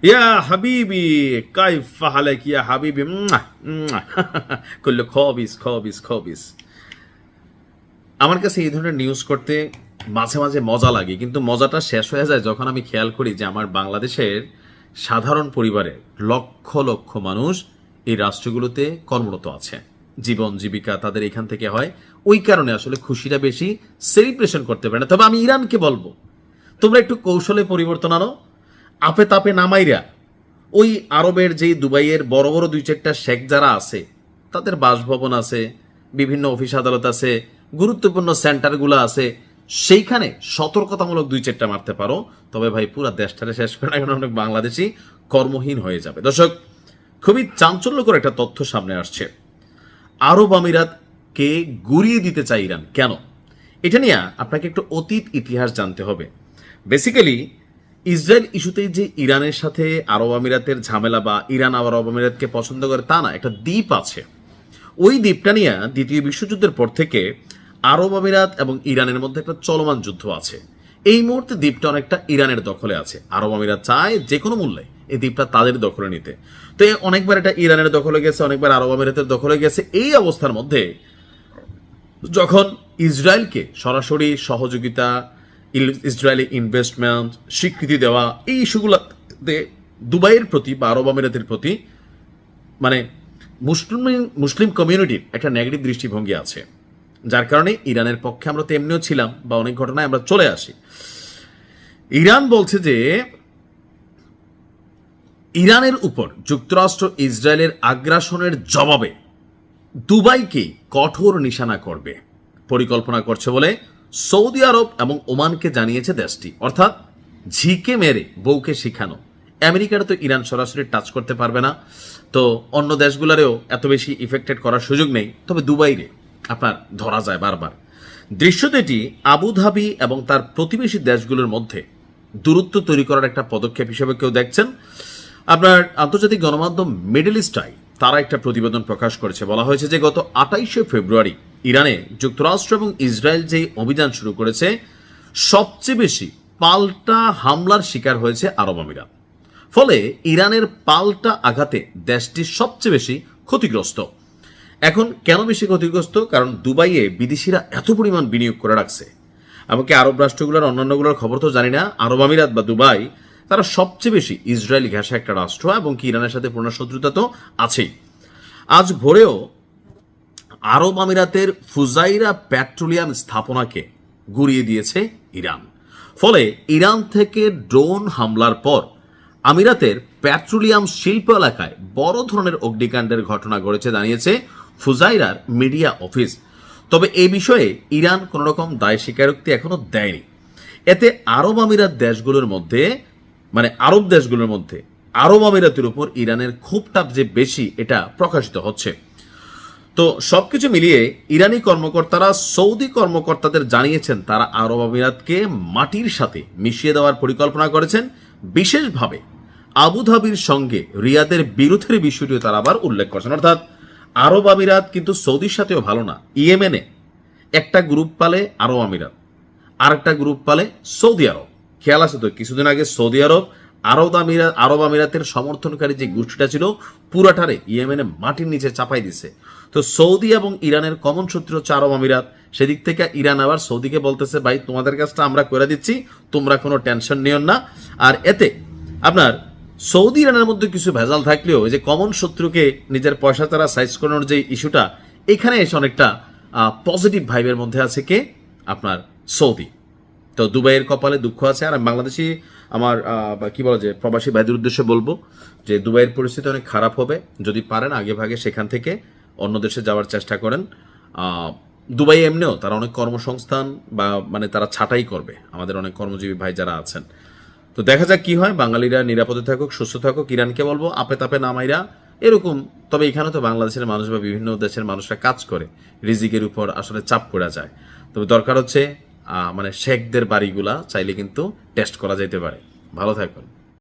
ইয়া হাবিবি কাইফা হালাক ইয়া হাবিবি কুল্লু খবিস খবিস খবিস। আমার কাছে এই ধরনের নিউজ করতে মাঝে মাঝে মজা লাগে, কিন্তু মজাটা শেষ হয়ে যায় যখন আমি খেয়াল করি যে আমার বাংলাদেশের সাধারণ পরিবারের লক্ষ লক্ষ মানুষ এই রাষ্ট্রগুলোতে কর্মরত আছে, জীবন জীবিকা তাদের এখান থেকে হয়। ওই কারণে আসলে খুশিটা বেশি সেলিব্রেশন করতে পারে না। তবে আমি ইরানকে বলবো, তোমরা একটু কৌশলে পরিবর্তন আনো। আপে তাপে নামাইরা ওই আরবের যেই দুবাইয়ের বড় বড় দুই চারটা শেখ যারা আছে, তাদের বাসভবন আছে, বিভিন্ন অফিস আদালত আছে, গুরুত্বপূর্ণ সেন্টারগুলো আছে, সেইখানে সতর্কতামূলক দুই চারটা মারতে পারো। তবে ভাই পুরা দেশটারে শেষ করে না, কারণ অনেক বাংলাদেশি কর্মহীন হয়ে যাবে। দর্শক, খুবই চাঞ্চল্যকর একটা তথ্য সামনে আসছে। আরব আমিরাতকে গুড়িয়ে দিতে চাই ইরান। কেন? এটা নিয়ে আপনাকে একটু অতীত ইতিহাস জানতে হবে। বেসিক্যালি ইসরায়েল ইস্যুতেই যে ইরানের সাথে আরব আমিরাতের ঝামেলা বা ইরান আরব আমিরাতকে পছন্দ করে তা না, একটা দ্বীপ আছে। ওই দ্বীপটা নিয়ে দ্বিতীয় বিশ্বযুদ্ধের পর থেকে আরব আমিরাত এবং ইরানের মধ্যে একটা চলমান যুদ্ধ আছে। এই মুহূর্তে দ্বীপটা অনেকটা ইরানের দখলে আছে। আরব আমিরাত চায় যে কোনো মূল্যে এই দ্বীপটা তাদের দখলে নিতে। তো অনেকবার এটা ইরানের দখলে গেছে, অনেকবার আরব আমিরাতের দখলে গেছে। এই অবস্থার মধ্যে যখন ইসরায়েলকে সরাসরি সহযোগিতা, ইসরায়েলি ইনভেস্টমেন্ট, স্বীকৃতি দেওয়া, এই ইস্যুগুলোতে দুবাইয়ের প্রতি বা আরব আমিরাতের প্রতি মানে মুসলিম কমিউনিটির একটা নেগেটিভ দৃষ্টিভঙ্গি আছে, যার কারণে ইরানের পক্ষে আমরা তো এমনিও ছিলাম বা অনেক ঘটনায় আমরা চলে আসি। ইরান বলছে যে ইরানের উপর যুক্তরাষ্ট্র ইসরায়েলের আগ্রাসনের জবাবে দুবাইকে কঠোর নিশানা করবে পরিকল্পনা করছে বলে সৌদি আরব এবং ওমানকে জানিয়েছে দেশটি। অর্থাৎ ঝিকে মেরে বউকে শিখানো। আমেরিকার তো ইরান সরাসরি টাচ করতে পারবে না, তো অন্য দেশগুলোরেও এত বেশি ইফেক্টেড করার সুযোগ নেই। তবে দুবাইরে আপনার ধরা যায় বারবার। দৃশ্যত এটি আবুধাবি এবং তার প্রতিবেশী দেশগুলোর মধ্যে দূরত্ব তৈরি করার একটা পদক্ষেপ হিসেবে কেউ দেখছেন। আপনার আন্তর্জাতিক গণমাধ্যম মিডল ইস্ট আই তারা একটা প্রতিবেদন প্রকাশ করেছে। বলা হয়েছে যে গত 28শে ফেব্রুয়ারি ইরানে যুক্তরাষ্ট্র এবং ইসরায়েল যে অভিযান শুরু করেছে, সবচেয়ে বেশি পাল্টা হামলার শিকার হয়েছে আরব আমিরাত। ফলে ইরানের পাল্টা আঘাতে দেশটি সবচেয়ে বেশি ক্ষতিগ্রস্ত। এখন কেন বেশি ক্ষতিগ্রস্ত? কারণ দুবাইয়ে বিদেশিরা এত পরিমাণ বিনিয়োগ করে রাখছে। এমনকি আরব রাষ্ট্রগুলোর অন্যান্যগুলোর খবর তো জানি না, আরব আমিরাত বা দুবাই তারা সবচেয়ে বেশি ইসরায়েলি ঘেঁষা একটা রাষ্ট্র, এবং কি ইরানের সাথে পূর্ণ শত্রুতা তো আছেই। আজ ভোরেও আরব আমিরাতের ফুজাইরা পেট্রোলিয়াম স্থাপনাকে গুড়িয়ে দিয়েছে ইরান। ফলে ইরান থেকে ড্রোন হামলার পর আমিরাতের পেট্রোলিয়াম শিল্প এলাকায় বড় ধরনের অগ্নিকাণ্ডের ঘটনা ঘটেছে জানিয়েছে ফুজাইরার মিডিয়া অফিস। তবে এই বিষয়ে ইরান কোন রকম দায় স্বীকারোক্তি এখনো দেয়নি। এতে আরব আমিরাত দেশগুলোর মধ্যে আরব দেশগুলোর মধ্যে আরব আমিরাতের উপর ইরানের ক্ষোভটা যে বেশি, এটা প্রকাশিত হচ্ছে। তো সবকিছু মিলিয়ে ইরানি কর্মকর্তারা সৌদি কর্মকর্তাদের জানিয়েছেন তারা আরব আমিরাতকে মাটির সাথে মিশিয়ে দেওয়ার পরিকল্পনা করেছেন। বিশেষভাবে আবুধাবির সঙ্গে রিয়াদের বিরোধের বিষয়টিও তারা আবার উল্লেখ করছেন। অর্থাৎ আরব আমিরাত কিন্তু সৌদির সাথেও ভালো না। ইয়েমেনে একটা গ্রুপ পালে আরব আমিরাত, আর একটা গ্রুপ পালে সৌদি আরব। খেয়াল আছে তো, কিছুদিন আগে সৌদি আরব আরব আমিরাতের সমর্থনকারী যে গোষ্ঠীটা ছিল পুরাটারে ইয়েমেনে মাটির নিচে চাপাই দিছে। তো সৌদি এবং ইরানের কমন শত্রু হচ্ছে আরব আমিরাত। সেদিক থেকে ইরান আবার সৌদিকে বলতেছে, ভাই তোমাদের কাজটা আমরা করে দিচ্ছি, তোমরা কোনো টেনশন নিও না। আর এতে আপনার সৌদি ইরানের মধ্যে কিছু ভেজাল থাকলেও যে কমন শত্রুকে নিজের পয়সা তারা সাইজ করানোর যে ইস্যুটা, এখানে এসে অনেকটা পজিটিভ ভাইবের মধ্যে আছে কে? আপনার সৌদি। তো দুবাইয়ের কপালে দুঃখ আছে। আর বাংলাদেশি আমার কি বলা যায় প্রবাসী ভাইদের উদ্দেশ্যে বলবো যে দুবাইয়ের পরিস্থিতি অনেক খারাপ হবে। যদি পারেন আগে ভাগে সেখান থেকে অন্য দেশে যাওয়ার চেষ্টা করেন। দুবাই এমনিও তারা অনেক কর্মসংস্থান বা তারা ছাঁটাই করবে আমাদের অনেক কর্মজীবী ভাই যারা আছেন। তো দেখা যাক কি হয়। বাঙালিরা নিরাপদে থাকুক, সুস্থ থাকুক। ইরানকে বলবো আপে তাপে নামাইরা এরকম। তবে এখানে তো বাংলাদেশের মানুষ বা বিভিন্ন দেশের মানুষরা কাজ করে, রিজিকের উপর আসলে চাপ পড়া যায়। তবে দরকার হচ্ছে শেখদের বাড়িগুলা চাইলে কিন্তু টেস্ট করা যেতে পারে। ভালো থাকুন।